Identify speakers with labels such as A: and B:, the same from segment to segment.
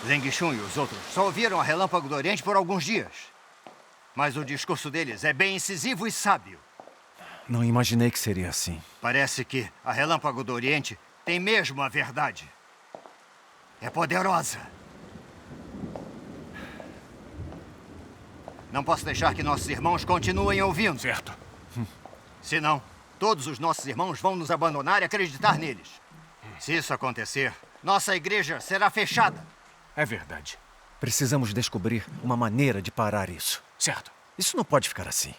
A: Zeng Shun e os outros só ouviram a Relâmpago do Oriente por alguns dias. Mas o discurso deles é bem incisivo e sábio.
B: Não imaginei que seria assim.
A: Parece que a Relâmpago do Oriente tem mesmo a verdade. É poderosa. Não posso deixar que nossos irmãos continuem ouvindo.
C: Certo.
A: Senão, todos os nossos irmãos vão nos abandonar e acreditar neles. Se isso acontecer, nossa igreja será fechada.
C: É verdade.
B: Precisamos descobrir uma maneira de parar isso.
C: Certo.
B: Isso não pode ficar assim.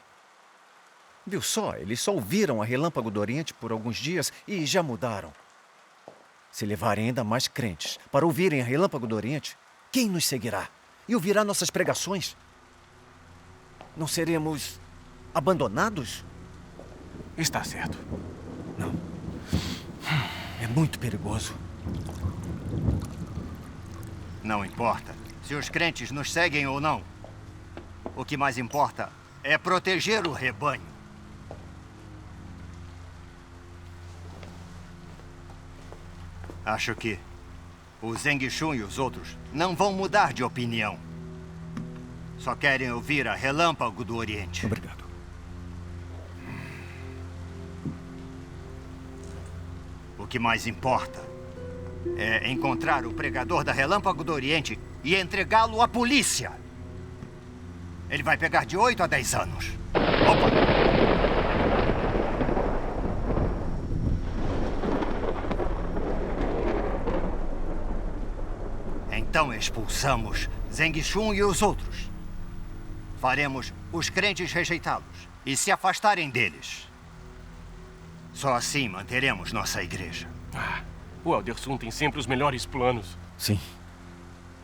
B: Viu só? Eles só ouviram a Relâmpago do Oriente por alguns dias e já mudaram. Se levarem ainda mais crentes para ouvirem a Relâmpago do Oriente, quem nos seguirá? E ouvirá nossas pregações? Não seremos abandonados?
C: Está certo.
B: Não. É muito perigoso.
A: Não importa se os crentes nos seguem ou não. O que mais importa é proteger o rebanho. Acho que o Zeng Shun e os outros não vão mudar de opinião. Só querem ouvir a Relâmpago do Oriente.
B: Obrigado.
A: O que mais importa é encontrar o pregador da Relâmpago do Oriente e entregá-lo à polícia. Ele vai pegar de 8 a 10 anos. Opa! Então expulsamos Zeng Shun e os outros. Faremos os crentes rejeitá-los e se afastarem deles. Só assim manteremos nossa igreja.
C: O Elder Sun tem sempre os melhores planos.
B: Sim.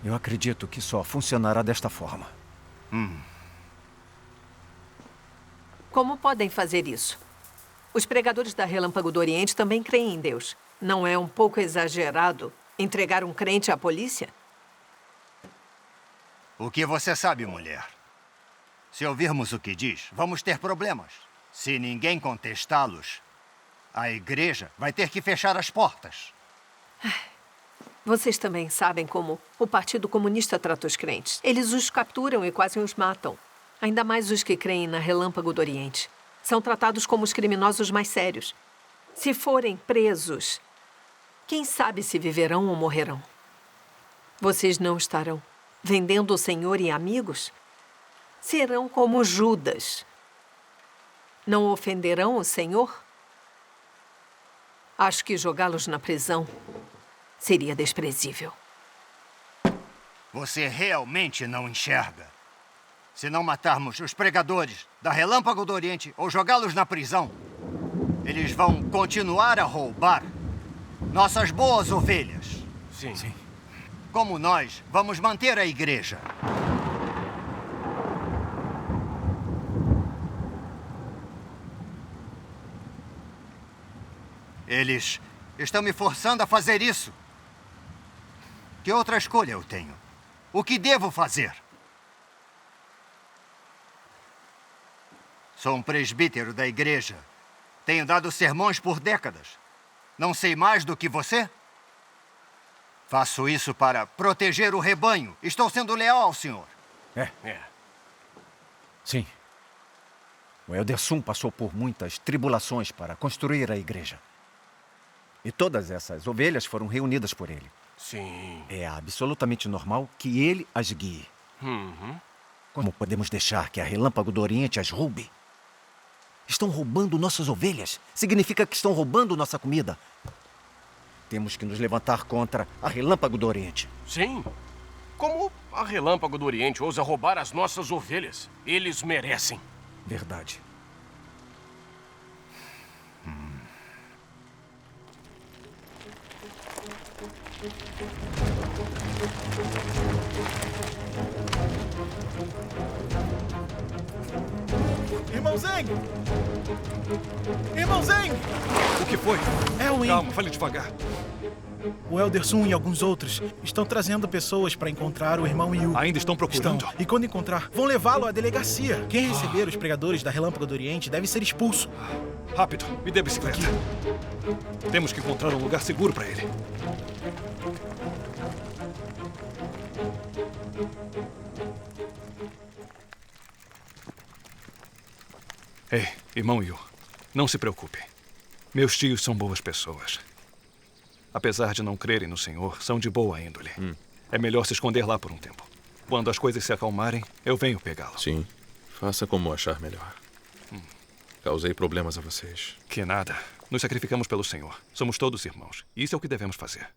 B: Eu acredito que só funcionará desta forma.
D: Como podem fazer isso? Os pregadores da Relâmpago do Oriente também creem em Deus. Não é um pouco exagerado entregar um crente à polícia?
A: O que você sabe, mulher? Se ouvirmos o que diz, vamos ter problemas. Se ninguém contestá-los, a igreja vai ter que fechar as portas.
D: Vocês também sabem como o Partido Comunista trata os crentes. Eles os capturam e quase os matam. Ainda mais os que creem na Relâmpago do Oriente. São tratados como os criminosos mais sérios. Se forem presos, quem sabe se viverão ou morrerão? Vocês não estarão vendendo o Senhor e amigos? Serão como Judas. Não ofenderão o Senhor? Acho que jogá-los na prisão seria desprezível.
A: Você realmente não enxerga. Se não matarmos os pregadores da Relâmpago do Oriente ou jogá-los na prisão, eles vão continuar a roubar nossas boas ovelhas.
C: Sim.
A: Como nós vamos manter a igreja? Eles estão me forçando a fazer isso. Que outra escolha eu tenho? O que devo fazer? Sou um presbítero da igreja. Tenho dado sermões por décadas. Não sei mais do que você? Faço isso para proteger o rebanho. Estou sendo leal ao senhor.
B: Sim. O Elder Sun passou por muitas tribulações para construir a igreja. E todas essas ovelhas foram reunidas por ele.
C: Sim.
B: É absolutamente normal que ele as guie. Como podemos deixar que a Relâmpago do Oriente as roube? Estão roubando nossas ovelhas. Significa que estão roubando nossa comida. Temos que nos levantar contra a Relâmpago do Oriente.
C: Sim. Como a Relâmpago do Oriente ousa roubar as nossas ovelhas? Eles merecem.
B: Verdade.
E: Irmão Zeng! Irmão Zeng!
F: O que foi?
E: Elwin!
F: Calma, fale devagar.
E: O Elder Sun e alguns outros estão trazendo pessoas para encontrar o irmão Yu.
F: Ainda estão procurando?
E: Estão. E quando encontrar, vão levá-lo à delegacia. Quem receber os pregadores da Relâmpago do Oriente deve ser expulso.
F: Rápido, me dê a bicicleta. Temos que encontrar um lugar seguro para ele. Ei, irmão Yu, não se preocupe. Meus tios são boas pessoas. Apesar de não crerem no Senhor, são de boa índole. É melhor se esconder lá por um tempo. Quando as coisas se acalmarem, eu venho pegá-lo.
G: Sim, faça como achar melhor. Causei problemas a vocês.
F: Que nada. Nos sacrificamos pelo Senhor. Somos todos irmãos. Isso é o que devemos fazer.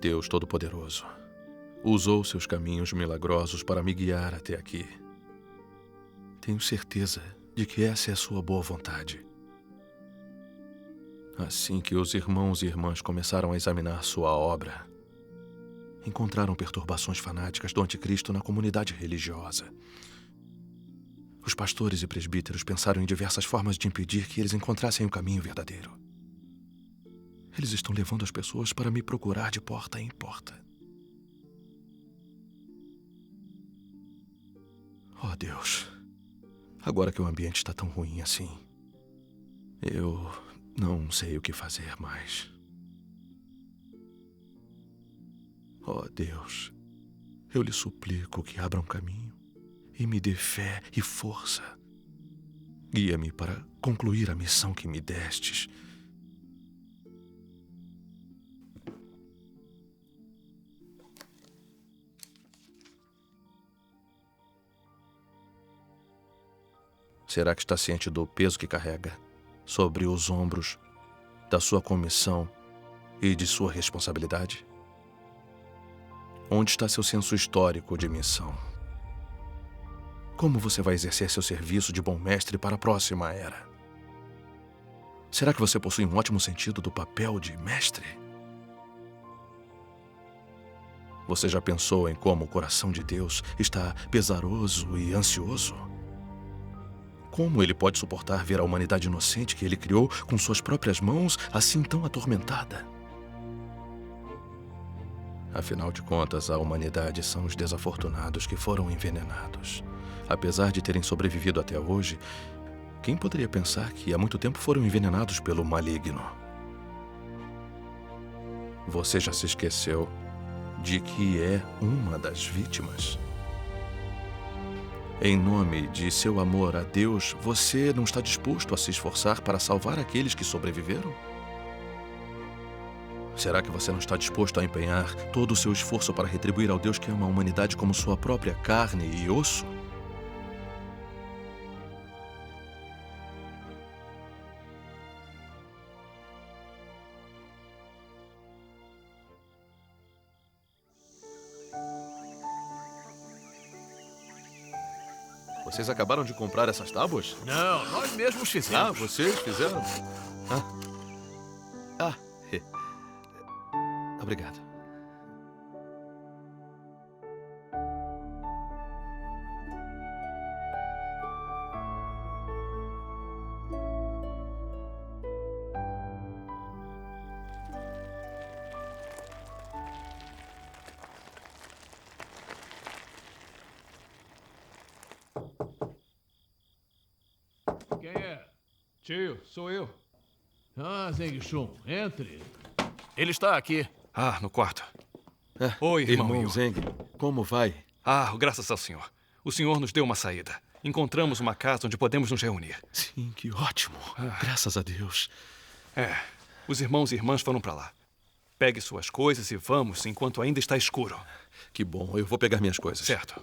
G: Deus Todo-Poderoso usou seus caminhos milagrosos para me guiar até aqui. Tenho certeza de que essa é a sua boa vontade. Assim que os irmãos e irmãs começaram a examinar sua obra, encontraram perturbações fanáticas do anticristo na comunidade religiosa. Os pastores e presbíteros pensaram em diversas formas de impedir que eles encontrassem o caminho verdadeiro. Eles estão levando as pessoas para me procurar de porta em porta. Oh, Deus. Agora que o ambiente está tão ruim assim, eu não sei o que fazer mais. Oh, Deus. Eu lhe suplico que abra um caminho e me dê fé e força. Guia-me para concluir a missão que me destes. Será que está ciente do peso que carrega sobre os ombros da sua comissão e de sua responsabilidade? Onde está seu senso histórico de missão? Como você vai exercer seu serviço de bom mestre para a próxima era? Será que você possui um ótimo sentido do papel de mestre? Você já pensou em como o coração de Deus está pesaroso e ansioso? Como ele pode suportar ver a humanidade inocente que ele criou com suas próprias mãos assim tão atormentada? Afinal de contas, a humanidade são os desafortunados que foram envenenados. Apesar de terem sobrevivido até hoje, quem poderia pensar que há muito tempo foram envenenados pelo maligno? Você já se esqueceu de que é uma das vítimas? Em nome de seu amor a Deus, você não está disposto a se esforçar para salvar aqueles que sobreviveram? Será que você não está disposto a empenhar todo o seu esforço para retribuir ao Deus que ama a humanidade como sua própria carne e osso? Vocês acabaram de comprar essas tábuas?
H: Não, nós mesmos fizemos.
G: Vocês fizeram? Obrigado.
H: Quem é?
F: Tio, sou eu.
H: Ah, Zeng Shun, entre. Ele está aqui.
F: Ah, no quarto.
G: Ah,
F: Oi, irmão Yu.
G: Zeng, como vai?
F: Ah, graças ao Senhor. O Senhor nos deu uma saída. Encontramos uma casa onde podemos nos reunir.
G: Sim, que ótimo. Graças a Deus.
F: Os irmãos e irmãs foram para lá. Pegue suas coisas e vamos enquanto ainda está escuro.
G: Que bom, eu vou pegar minhas coisas.
F: Certo.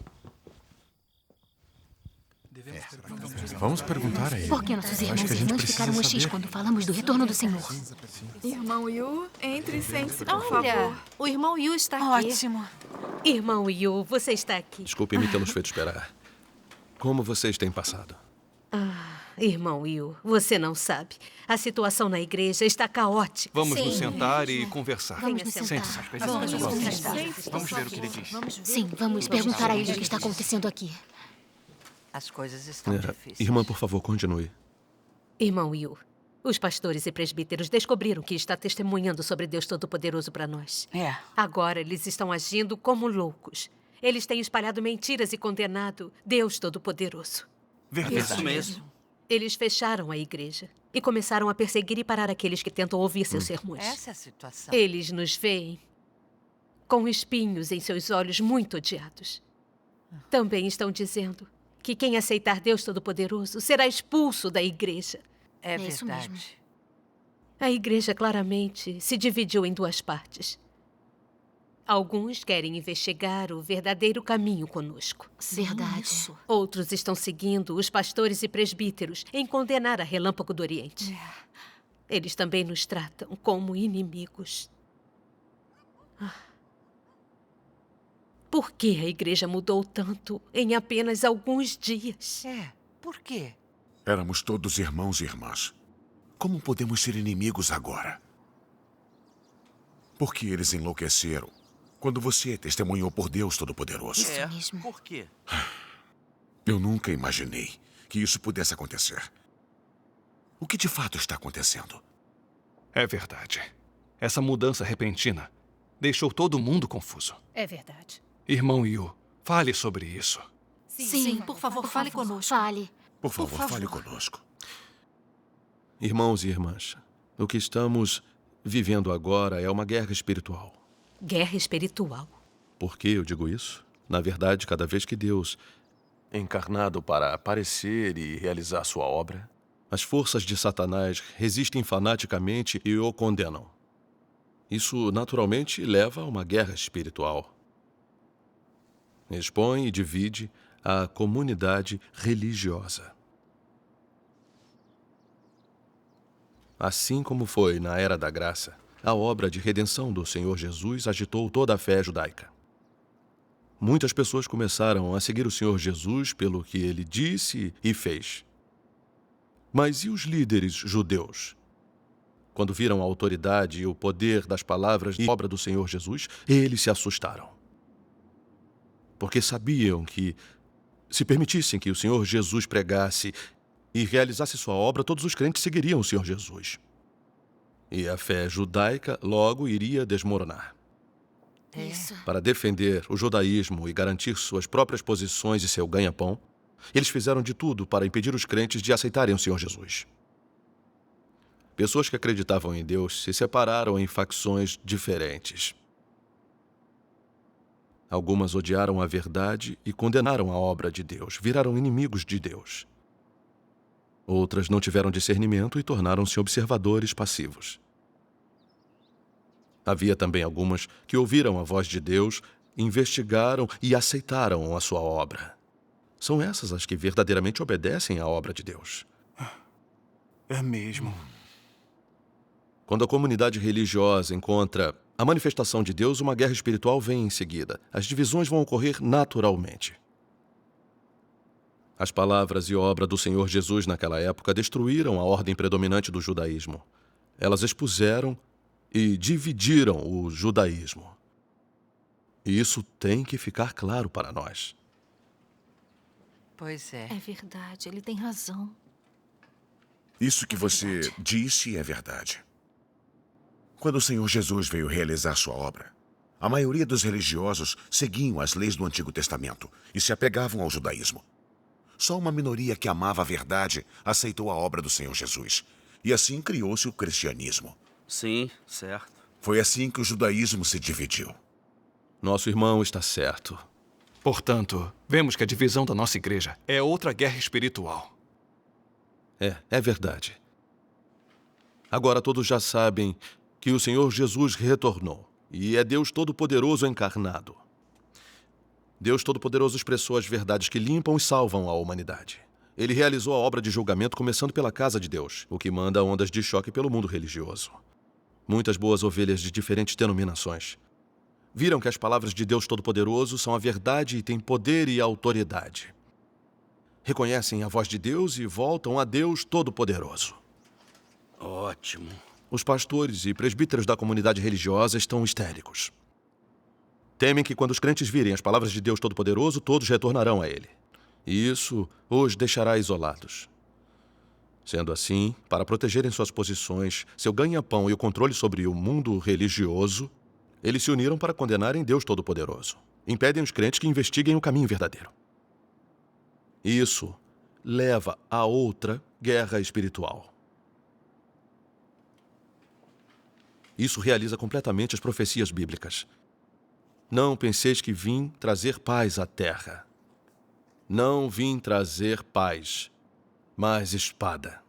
I: Vamos perguntar a ele.
J: Por que nossos
I: Eu acho
J: irmãos
I: que a
J: e
I: gente
J: irmãs
I: precisa
J: ficaram X
I: saber.
J: quando falamos do retorno do Senhor?
K: Irmão Yu, entre e sente-se, por
L: Olha,
K: favor.
L: o irmão Yu está aqui.
K: Ótimo.
L: Irmão Yu, você está aqui.
G: Desculpe-me tê-los feito esperar. Como vocês têm passado?
L: Irmão Yu, você não sabe. A situação na igreja está caótica.
F: Vamos
J: Sim.
F: nos sentar e conversar.
J: Vamos nos
L: Sente-se.
J: sentar.
F: Vamos ver o que ele diz.
J: Sim, vamos perguntar a ele o que está acontecendo aqui.
M: As coisas estão difíceis.
G: Irmã, por favor, continue.
L: Irmão Yu, os pastores e presbíteros descobriram que está testemunhando sobre Deus Todo-Poderoso para nós. Agora eles estão agindo como loucos. Eles têm espalhado mentiras e condenado Deus Todo-Poderoso.
H: Isso mesmo.
L: Eles fecharam a igreja e começaram a perseguir e parar aqueles que tentam ouvir seus sermões.
M: Essa é a situação.
L: Eles nos veem com espinhos em seus olhos muito odiados. Também estão dizendo que quem aceitar Deus Todo-Poderoso será expulso da igreja.
M: É
J: isso
M: verdade.
J: mesmo.
L: A igreja claramente se dividiu em duas partes. Alguns querem investigar o verdadeiro caminho conosco.
J: Verdade.
L: Outros estão seguindo os pastores e presbíteros em condenar a Relâmpago do Oriente. Eles também nos tratam como inimigos. Por que a igreja mudou tanto em apenas alguns dias?
M: Por quê?
I: Éramos todos irmãos e irmãs. Como podemos ser inimigos agora? Por que eles enlouqueceram quando você testemunhou por Deus Todo-Poderoso?
J: Isso mesmo.
H: Por quê?
I: Eu nunca imaginei que isso pudesse acontecer. O que de fato está acontecendo?
F: É verdade. Essa mudança repentina deixou todo mundo confuso.
L: É verdade.
F: Irmão Yu, fale sobre isso.
J: Sim, por favor, fale conosco. Fale.
I: Por favor, fale conosco.
G: Irmãos e irmãs, o que estamos vivendo agora é uma guerra espiritual.
L: Guerra espiritual.
G: Por que eu digo isso? Na verdade, cada vez que Deus, encarnado para aparecer e realizar sua obra, as forças de Satanás resistem fanaticamente e o condenam. Isso, naturalmente, leva a uma guerra espiritual. Expõe e divide a comunidade religiosa. Assim como foi na Era da Graça, a obra de redenção do Senhor Jesus agitou toda a fé judaica. Muitas pessoas começaram a seguir o Senhor Jesus pelo que ele disse e fez. Mas e os líderes judeus? Quando viram a autoridade e o poder das palavras e obra do Senhor Jesus, eles se assustaram. Porque sabiam que, se permitissem que o Senhor Jesus pregasse e realizasse sua obra, todos os crentes seguiriam o Senhor Jesus. E a fé judaica logo iria desmoronar.
J: Isso.
G: Para defender o judaísmo e garantir suas próprias posições e seu ganha-pão, eles fizeram de tudo para impedir os crentes de aceitarem o Senhor Jesus. Pessoas que acreditavam em Deus se separaram em facções diferentes. Algumas odiaram a verdade e condenaram a obra de Deus, viraram inimigos de Deus. Outras não tiveram discernimento e tornaram-se observadores passivos. Havia também algumas que ouviram a voz de Deus, investigaram e aceitaram a sua obra. São essas as que verdadeiramente obedecem à obra de Deus.
E: É mesmo.
G: Quando a comunidade religiosa encontra a manifestação de Deus, uma guerra espiritual vem em seguida. As divisões vão ocorrer naturalmente. As palavras e obra do Senhor Jesus naquela época destruíram a ordem predominante do judaísmo. Elas expuseram e dividiram o judaísmo. E isso tem que ficar claro para nós.
M: Pois é.
J: É verdade, ele tem razão.
I: Isso que você disse é verdade. Quando o Senhor Jesus veio realizar sua obra, a maioria dos religiosos seguiam as leis do Antigo Testamento e se apegavam ao judaísmo. Só uma minoria que amava a verdade aceitou a obra do Senhor Jesus. E assim criou-se o cristianismo.
H: Sim, certo.
I: Foi assim que o judaísmo se dividiu.
G: Nosso irmão está certo.
F: Portanto, vemos que a divisão da nossa igreja é outra guerra espiritual.
G: É verdade. Agora todos já sabem que o Senhor Jesus retornou e é Deus Todo-Poderoso encarnado. Deus Todo-Poderoso expressou as verdades que limpam e salvam a humanidade. Ele realizou a obra de julgamento começando pela casa de Deus, o que manda ondas de choque pelo mundo religioso. Muitas boas ovelhas de diferentes denominações viram que as palavras de Deus Todo-Poderoso são a verdade e têm poder e autoridade. Reconhecem a voz de Deus e voltam a Deus Todo-Poderoso.
N: Ótimo.
G: Os pastores e presbíteros da comunidade religiosa estão histéricos. Temem que quando os crentes virem as palavras de Deus Todo-Poderoso, todos retornarão a Ele. E isso os deixará isolados. Sendo assim, para protegerem suas posições, seu ganha-pão e o controle sobre o mundo religioso, eles se uniram para condenarem Deus Todo-Poderoso. Impedem os crentes que investiguem o caminho verdadeiro. Isso leva a outra guerra espiritual. Isso realiza completamente as profecias bíblicas. Não penseis que vim trazer paz à terra. Não vim trazer paz, mas espada.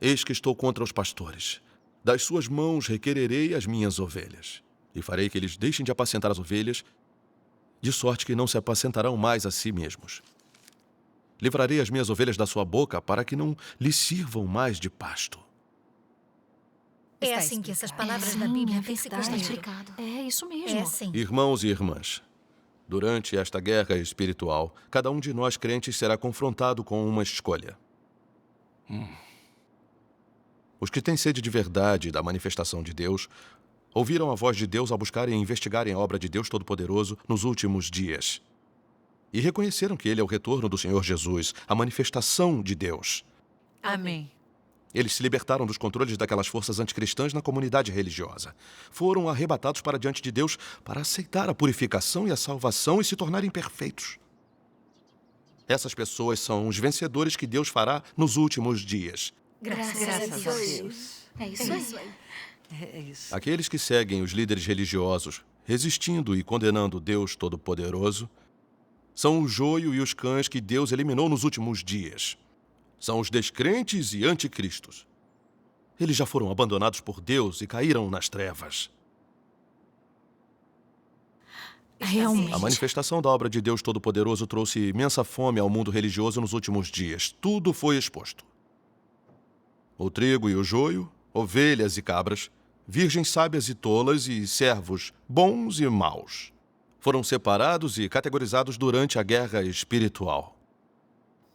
G: Eis que estou contra os pastores. Das suas mãos requererei as minhas ovelhas, e farei que eles deixem de apacentar as ovelhas, de sorte que não se apacentarão mais a si mesmos. Livrarei as minhas ovelhas da sua boca, para que não lhes sirvam mais de pasto.
J: É assim que essas palavras da Bíblia têm se explicado.
K: É isso mesmo.
J: É sim.
G: Irmãos e irmãs, durante esta guerra espiritual, cada um de nós crentes será confrontado com uma escolha. Os que têm sede de verdade da manifestação de Deus ouviram a voz de Deus ao buscarem e investigarem a obra de Deus Todo-Poderoso nos últimos dias. E reconheceram que Ele é o retorno do Senhor Jesus, a manifestação de Deus.
M: Amém.
G: Eles se libertaram dos controles daquelas forças anticristãs na comunidade religiosa. Foram arrebatados para diante de Deus para aceitar a purificação e a salvação e se tornarem perfeitos. Essas pessoas são os vencedores que Deus fará nos últimos dias.
J: Graças a Deus. É isso aí.
M: É isso.
G: Aqueles que seguem os líderes religiosos, resistindo e condenando Deus Todo-Poderoso, são o joio e os cães que Deus eliminou nos últimos dias. São os descrentes e anticristos. Eles já foram abandonados por Deus e caíram nas trevas.
K: Realmente.
G: A manifestação da obra de Deus Todo-Poderoso trouxe imensa fome ao mundo religioso nos últimos dias. Tudo foi exposto. O trigo e o joio, ovelhas e cabras, virgens sábias e tolas e servos bons e maus. Foram separados e categorizados durante a guerra espiritual.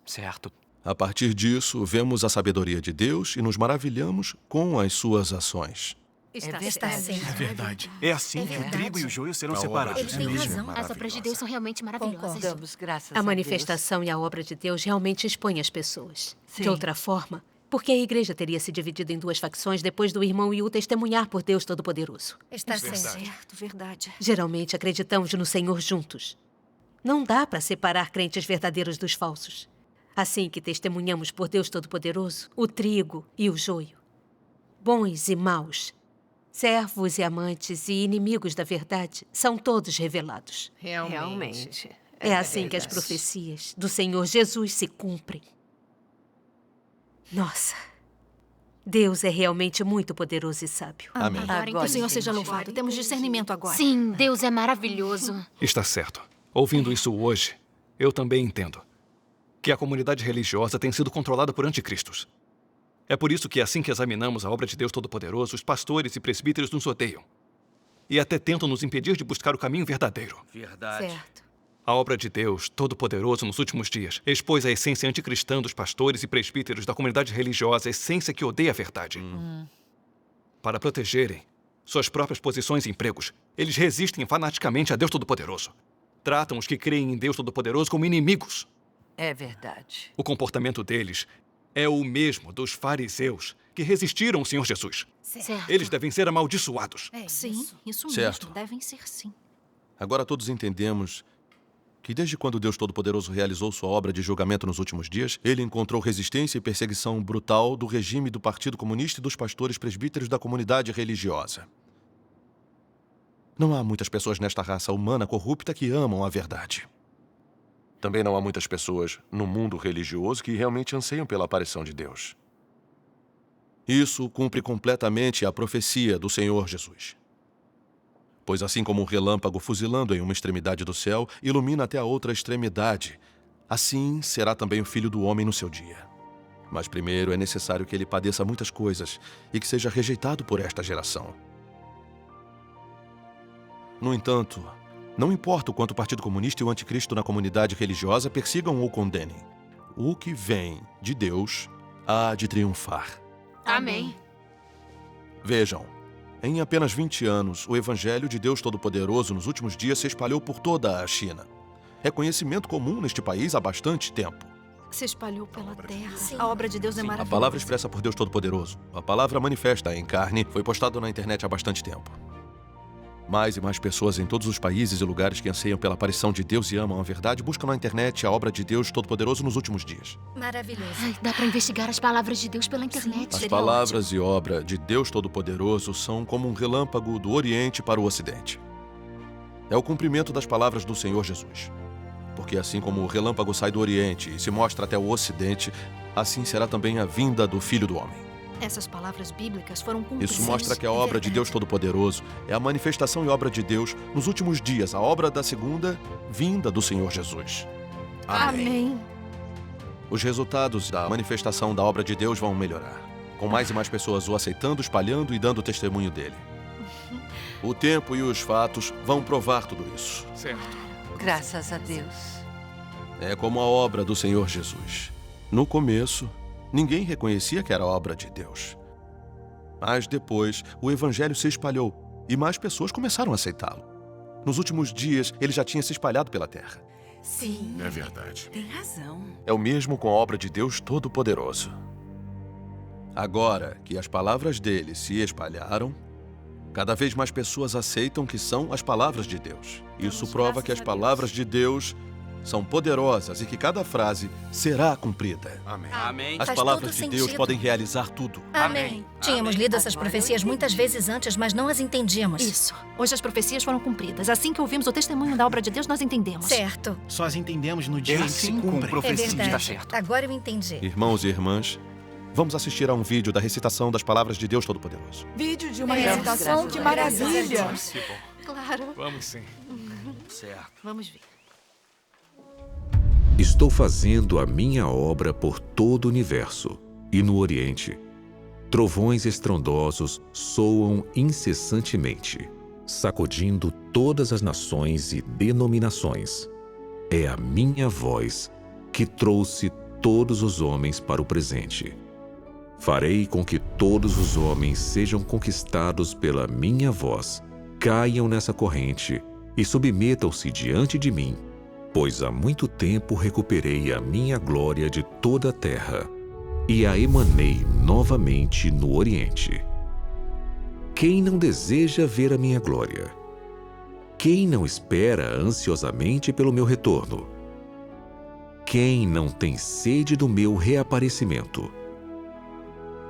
C: Certo.
G: A partir disso, vemos a sabedoria de Deus e nos maravilhamos com as suas ações.
J: Está sim.
E: É verdade. É assim que o trigo e o joio serão separados.
J: Ele tem razão. As obras de Deus são realmente maravilhosas.
M: Damos graças
L: A manifestação e a obra de Deus realmente expõem as pessoas. De outra forma, por que a igreja teria se dividido em duas facções depois do irmão Yu testemunhar por Deus Todo-Poderoso?
J: Está certo.
K: Certo, verdade.
L: Geralmente acreditamos no Senhor juntos. Não dá para separar crentes verdadeiros dos falsos. Assim que testemunhamos por Deus Todo-Poderoso, o trigo e o joio, bons e maus, servos e amantes e inimigos da verdade, são todos revelados.
D: Realmente.
L: É assim que as profecias do Senhor Jesus se cumprem. Nossa, Deus é realmente muito poderoso e sábio.
G: Amém.
J: Agora, que o Senhor seja louvado. Temos discernimento agora.
K: Sim, Deus é maravilhoso.
F: Está certo. Ouvindo isso hoje, eu também entendo que a comunidade religiosa tem sido controlada por anticristos. É por isso que, assim que examinamos a obra de Deus Todo-Poderoso, os pastores e presbíteros nos odeiam. E até tentam nos impedir de buscar o caminho verdadeiro.
N: Verdade.
L: Certo.
F: A obra de Deus Todo-Poderoso nos últimos dias expôs a essência anticristã dos pastores e presbíteros da comunidade religiosa, a essência que odeia a verdade. Para protegerem suas próprias posições e empregos, eles resistem fanaticamente a Deus Todo-Poderoso. Tratam os que creem em Deus Todo-Poderoso como inimigos.
M: É verdade.
F: O comportamento deles é o mesmo dos fariseus que resistiram ao Senhor Jesus.
J: Certo.
F: Eles devem ser amaldiçoados.
J: Sim, isso
G: Certo.
J: mesmo. Devem ser sim.
G: Agora todos entendemos que desde quando Deus Todo-Poderoso realizou sua obra de julgamento nos últimos dias, ele encontrou resistência e perseguição brutal do regime do Partido Comunista e dos pastores presbíteros da comunidade religiosa. Não há muitas pessoas nesta raça humana corrupta que amam a verdade. Também não há muitas pessoas no mundo religioso que realmente anseiam pela aparição de Deus. Isso cumpre completamente a profecia do Senhor Jesus. Pois assim como um relâmpago fuzilando em uma extremidade do céu ilumina até a outra extremidade, assim será também o Filho do Homem no seu dia. Mas primeiro é necessário que ele padeça muitas coisas e que seja rejeitado por esta geração. No entanto, não importa o quanto o Partido Comunista e o Anticristo na comunidade religiosa persigam ou condenem, o que vem de Deus há de triunfar.
K: Amém.
G: Vejam, em apenas 20 anos, o Evangelho de Deus Todo-Poderoso nos últimos dias se espalhou por toda a China. É conhecimento comum neste país há bastante tempo.
K: Se espalhou pela terra. A obra de Deus é
G: A
K: maravilhosa.
G: palavra expressa por Deus Todo-Poderoso, a palavra manifesta em carne, foi postada na internet há bastante tempo. Mais e mais pessoas em todos os países e lugares que anseiam pela aparição de Deus e amam a verdade buscam na internet a obra de Deus Todo-Poderoso nos últimos dias.
J: Maravilhoso.
K: Ai, dá pra investigar as palavras de Deus pela internet.
G: As palavras e obra de Deus Todo-Poderoso são como um relâmpago do Oriente para o Ocidente. É o cumprimento das palavras do Senhor Jesus. Porque assim como o relâmpago sai do Oriente e se mostra até o Ocidente, assim será também a vinda do Filho do Homem.
K: Essas palavras bíblicas foram cumpridas.
G: Isso mostra que a obra de Deus Todo-Poderoso é a manifestação e obra de Deus nos últimos dias, a obra da segunda vinda do Senhor Jesus.
K: Amém.
G: Os resultados da manifestação da obra de Deus vão melhorar, com mais e mais pessoas o aceitando, espalhando e dando testemunho dele. O tempo e os fatos vão provar tudo isso.
F: Certo.
M: Graças a Deus.
G: É como a obra do Senhor Jesus. No começo, ninguém reconhecia que era obra de Deus. Mas depois, o Evangelho se espalhou e mais pessoas começaram a aceitá-lo. Nos últimos dias, ele já tinha se espalhado pela terra.
M: Sim.
I: É verdade.
M: Tem razão.
G: É o mesmo com a obra de Deus Todo-Poderoso. Agora que as palavras dele se espalharam, cada vez mais pessoas aceitam que são as palavras de Deus. Isso prova que as palavras de Deus são poderosas e que cada frase será cumprida.
I: Amém.
N: Amém.
G: As
J: Faz
G: palavras
J: todo
G: de Deus
J: sentido.
G: podem realizar tudo.
J: Amém. Tínhamos lido essas profecias muitas vezes antes, mas não as entendíamos.
O: Isso. Hoje as profecias foram cumpridas. Assim que ouvimos o testemunho da obra de Deus, nós entendemos.
J: Certo.
E: Só as entendemos no dia em que se
N: assim como
E: cumprem.
J: É
N: profecia.
J: verdade.
N: Está certo.
J: Agora eu entendi.
G: Irmãos e irmãs, vamos assistir a um vídeo da recitação das palavras de Deus Todo-Poderoso.
O: Vídeo de uma
J: recitação,
O: que maravilha.
F: Que bom.
O: Claro.
F: Vamos sim.
N: Certo.
O: Vamos ver.
P: Estou fazendo a minha obra por todo o universo, e no Oriente, trovões estrondosos soam incessantemente, sacudindo todas as nações e denominações. É a minha voz que trouxe todos os homens para o presente. Farei com que todos os homens sejam conquistados pela minha voz, caiam nessa corrente e submetam-se diante de mim, pois há muito tempo recuperei a minha glória de toda a terra e a emanei novamente no Oriente. Quem não deseja ver a minha glória? Quem não espera ansiosamente pelo meu retorno? Quem não tem sede do meu reaparecimento?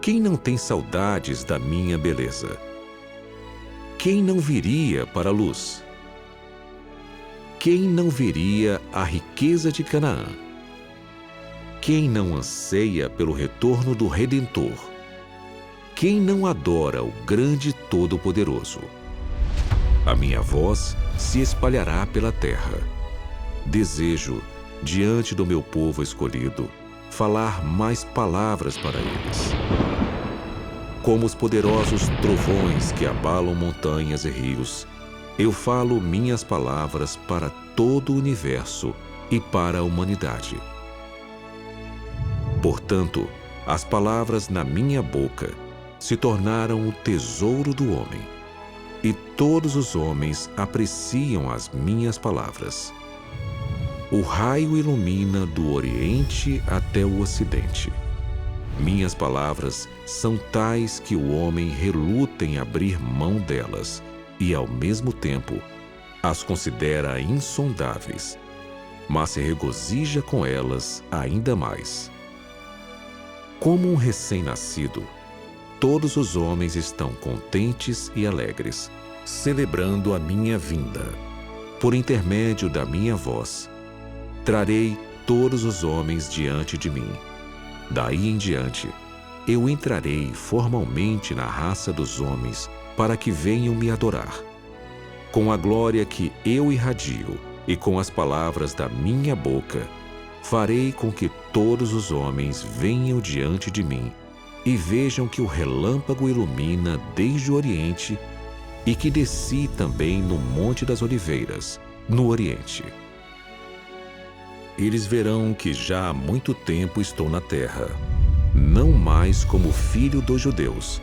P: Quem não tem saudades da minha beleza? Quem não viria para a luz? Quem não veria a riqueza de Canaã? Quem não anseia pelo retorno do Redentor? Quem não adora o grande Todo-Poderoso? A minha voz se espalhará pela terra. Desejo, diante do meu povo escolhido, falar mais palavras para eles. Como os poderosos trovões que abalam montanhas e rios, eu falo minhas palavras para todo o universo e para a humanidade. Portanto, as palavras na minha boca se tornaram o tesouro do homem, e todos os homens apreciam as minhas palavras. O raio ilumina do Oriente até o Ocidente. Minhas palavras são tais que o homem reluta em abrir mão delas, e, ao mesmo tempo, as considera insondáveis, mas se regozija com elas ainda mais. Como um recém-nascido, todos os homens estão contentes e alegres, celebrando a minha vinda. Por intermédio da minha voz, trarei todos os homens diante de mim. Daí em diante, eu entrarei formalmente na raça dos homens para que venham me adorar. Com a glória que eu irradio e com as palavras da minha boca, farei com que todos os homens venham diante de mim e vejam que o relâmpago ilumina desde o Oriente e que desci também no Monte das Oliveiras, no Oriente. Eles verão que já há muito tempo estou na terra, não mais como filho dos judeus,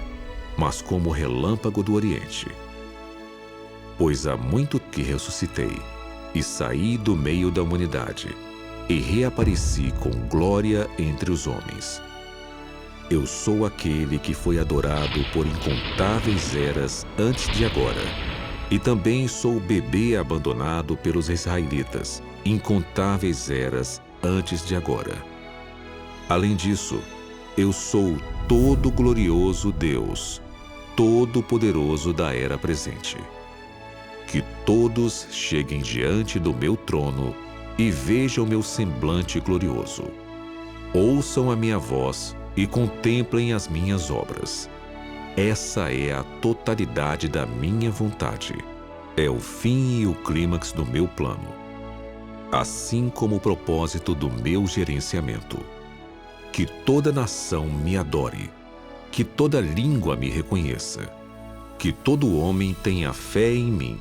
P: mas como relâmpago do Oriente. Pois há muito que ressuscitei e saí do meio da humanidade e reapareci com glória entre os homens. Eu sou aquele que foi adorado por incontáveis eras antes de agora, e também sou o bebê abandonado pelos israelitas, incontáveis eras antes de agora. Além disso, eu sou o todo-glorioso Deus, todo-poderoso da era presente. Que todos cheguem diante do meu trono e vejam meu semblante glorioso. Ouçam a minha voz e contemplem as minhas obras. Essa é a totalidade da minha vontade. É o fim e o clímax do meu plano. Assim como o propósito do meu gerenciamento. Que toda nação me adore. Que toda língua me reconheça. Que todo homem tenha fé em mim.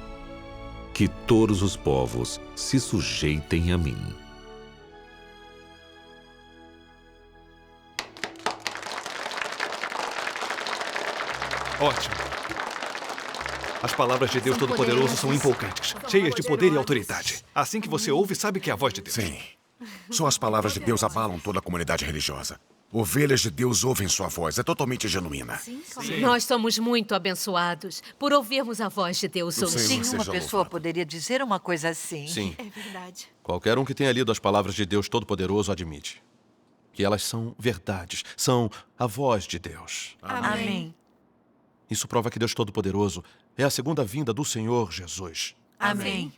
P: Que todos os povos se sujeitem a mim.
F: Ótimo. As palavras de Deus Todo-Poderoso são empolgantes, cheias de poder e autoridade. Assim que você ouve, sabe que é a voz de Deus.
I: Sim. Só as palavras de Deus abalam toda a comunidade religiosa. Ovelhas de Deus ouvem sua voz. É totalmente genuína.
L: Sim. Nós somos muito abençoados por ouvirmos a voz de Deus hoje.
M: Nenhuma pessoa poderia dizer uma coisa assim.
G: Sim.
K: É verdade.
G: Qualquer um que tenha lido as palavras de Deus Todo-Poderoso admite que elas são verdades, são a voz de Deus.
M: Amém.
G: Isso prova que Deus Todo-Poderoso é a segunda vinda do Senhor Jesus.
M: Amém.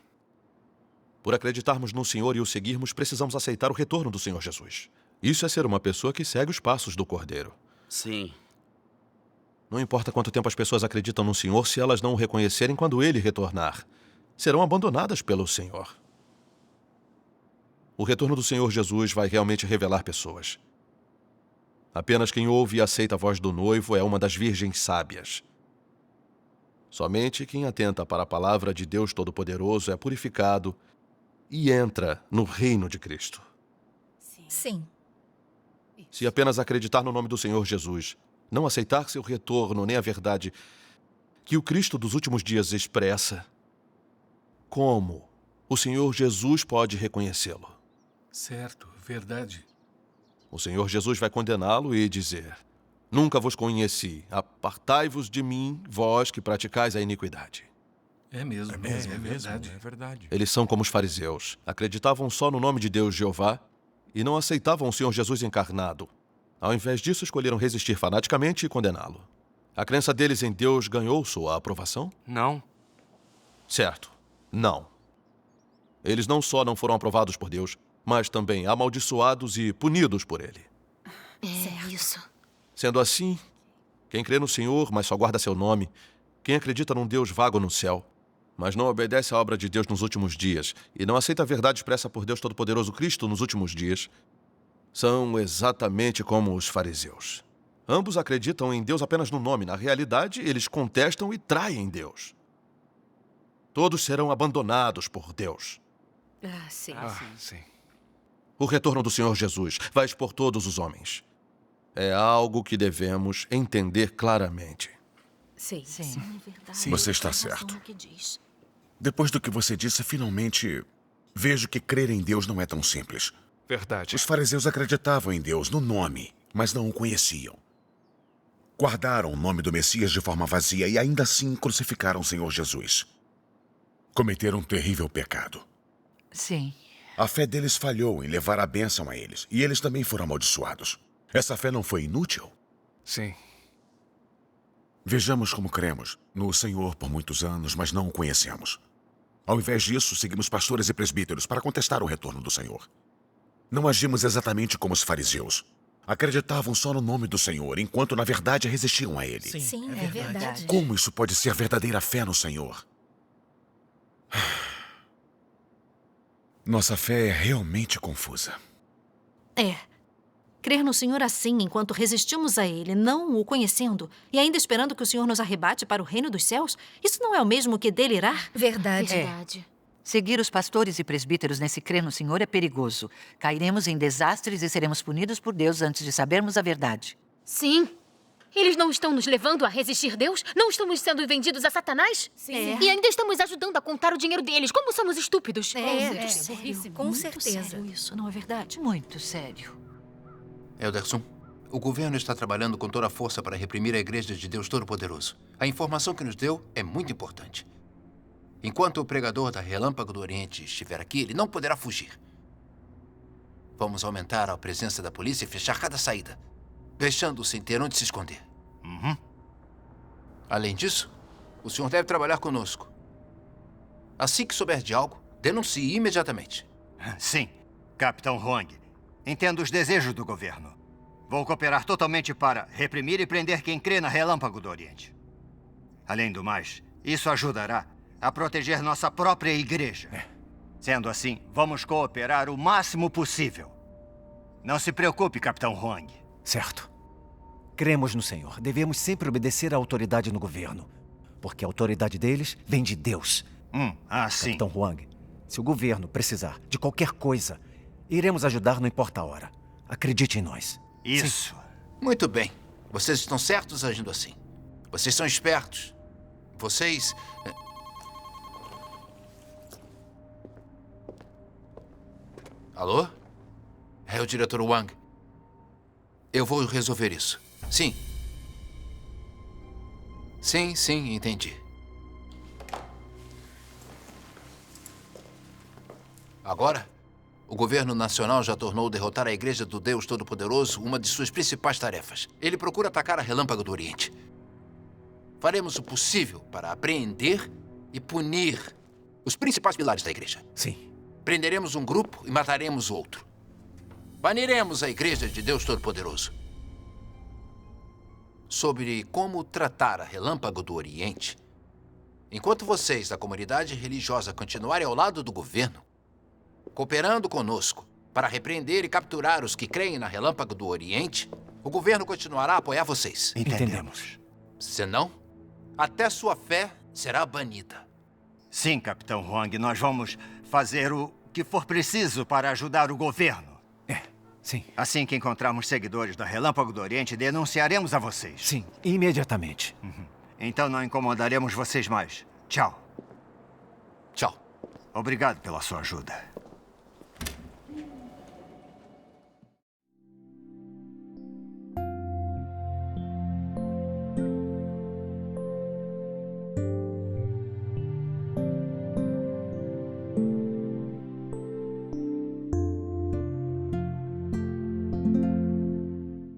G: Por acreditarmos no Senhor e o seguirmos, precisamos aceitar o retorno do Senhor Jesus. Isso é ser uma pessoa que segue os passos do Cordeiro.
N: Sim.
G: Não importa quanto tempo as pessoas acreditam no Senhor, se elas não o reconhecerem quando Ele retornar, serão abandonadas pelo Senhor. O retorno do Senhor Jesus vai realmente revelar pessoas. Apenas quem ouve e aceita a voz do noivo é uma das virgens sábias. Somente quem atenta para a palavra de Deus Todo-Poderoso é purificado e entra no reino de Cristo.
J: Sim.
G: Se apenas acreditar no nome do Senhor Jesus, não aceitar seu retorno nem a verdade que o Cristo dos últimos dias expressa, como o Senhor Jesus pode reconhecê-lo?
H: Certo, verdade.
G: O Senhor Jesus vai condená-lo e dizer: Nunca vos conheci, apartai-vos de mim, vós que praticais a iniquidade.
H: É mesmo, é verdade.
G: Eles são como os fariseus, acreditavam só no nome de Deus Jeová e não aceitavam o Senhor Jesus encarnado. Ao invés disso, escolheram resistir fanaticamente e condená-lo. A crença deles em Deus ganhou sua aprovação?
C: Não.
G: Certo, não. Eles não só não foram aprovados por Deus, mas também amaldiçoados e punidos por Ele.
K: É isso.
G: Sendo assim, quem crê no Senhor, mas só guarda seu nome, quem acredita num Deus vago no céu, mas não obedece à obra de Deus nos últimos dias e não aceita a verdade expressa por Deus Todo-Poderoso Cristo nos últimos dias, são exatamente como os fariseus. Ambos acreditam em Deus apenas no nome. Na realidade, eles contestam e traem Deus. Todos serão abandonados por Deus.
L: Sim.
F: Sim.
G: O retorno do Senhor Jesus vai expor todos os homens. É algo que devemos entender claramente.
L: Sim.
I: Você está certo. Depois do que você disse, finalmente vejo que crer em Deus não é tão simples.
F: Verdade.
I: Os fariseus acreditavam em Deus no nome, mas não o conheciam. Guardaram o nome do Messias de forma vazia e ainda assim crucificaram o Senhor Jesus. Cometeram um terrível pecado.
M: Sim.
I: A fé deles falhou em levar a bênção a eles, e eles também foram amaldiçoados. Essa fé não foi inútil?
F: Sim.
I: Vejamos como cremos no Senhor por muitos anos, mas não o conhecemos. Ao invés disso, seguimos pastores e presbíteros para contestar o retorno do Senhor. Não agimos exatamente como os fariseus. Acreditavam só no nome do Senhor, enquanto na verdade resistiam a Ele.
J: Sim, é verdade.
I: Como isso pode ser verdadeira fé no Senhor? Nossa fé é realmente confusa.
O: É. Crer no Senhor assim, enquanto resistimos a Ele, não o conhecendo, e ainda esperando que o Senhor nos arrebate para o reino dos céus, isso não é o mesmo que delirar?
J: Verdade.
M: Seguir os pastores e presbíteros nesse crer no Senhor é perigoso. Cairemos em desastres e seremos punidos por Deus antes de sabermos a verdade.
Q: Sim. Eles não estão nos levando a resistir Deus? Não estamos sendo vendidos a Satanás?
O: Sim.
Q: E ainda estamos ajudando a contar o dinheiro deles. Como somos estúpidos.
J: Com certeza.
M: Isso não é verdade? Muito sério.
R: Elderson, o governo está trabalhando com toda a força para reprimir a Igreja de Deus Todo-Poderoso. A informação que nos deu é muito importante. Enquanto o pregador da Relâmpago do Oriente estiver aqui, ele não poderá fugir. Vamos aumentar a presença da polícia e fechar cada saída, deixando-o sem ter onde se esconder. Além disso, o senhor deve trabalhar conosco. Assim que souber de algo, denuncie imediatamente.
A: Sim, Capitão Huang. Entendo os desejos do governo. Vou cooperar totalmente para reprimir e prender quem crê na Relâmpago do Oriente. Além do mais, isso ajudará a proteger nossa própria igreja. Sendo assim, vamos cooperar o máximo possível. Não se preocupe, Capitão Huang.
B: Certo. Cremos no Senhor. Devemos sempre obedecer à autoridade no governo. Porque a autoridade deles vem de Deus.
A: Sim.
B: Capitão Huang, se o governo precisar de qualquer coisa, iremos ajudar, não importa a hora. Acredite em nós.
A: Isso.
R: Sim. Muito bem. Vocês estão certos agindo assim. Vocês são espertos. Vocês... Alô? É o diretor Wang. Eu vou resolver isso. Sim. Sim, entendi. Agora, o governo nacional já tornou derrotar a Igreja do Deus Todo-Poderoso uma de suas principais tarefas. Ele procura atacar a Relâmpago do Oriente. Faremos o possível para apreender e punir os principais pilares da Igreja.
B: Sim.
R: Prenderemos um grupo e mataremos outro. Baniremos a Igreja de Deus Todo-Poderoso. Sobre como tratar a Relâmpago do Oriente, enquanto vocês da comunidade religiosa continuarem ao lado do governo, cooperando conosco para repreender e capturar os que creem na Relâmpago do Oriente, o governo continuará a apoiar vocês.
A: Entendemos.
R: Senão, até sua fé será banida.
A: Sim, Capitão Huang, nós vamos fazer o que for preciso para ajudar o governo.
B: Sim.
A: Assim que encontrarmos seguidores da Relâmpago do Oriente, denunciaremos a vocês.
B: Sim, imediatamente.
A: Então não incomodaremos vocês mais. Tchau.
R: Tchau.
A: Obrigado pela sua ajuda.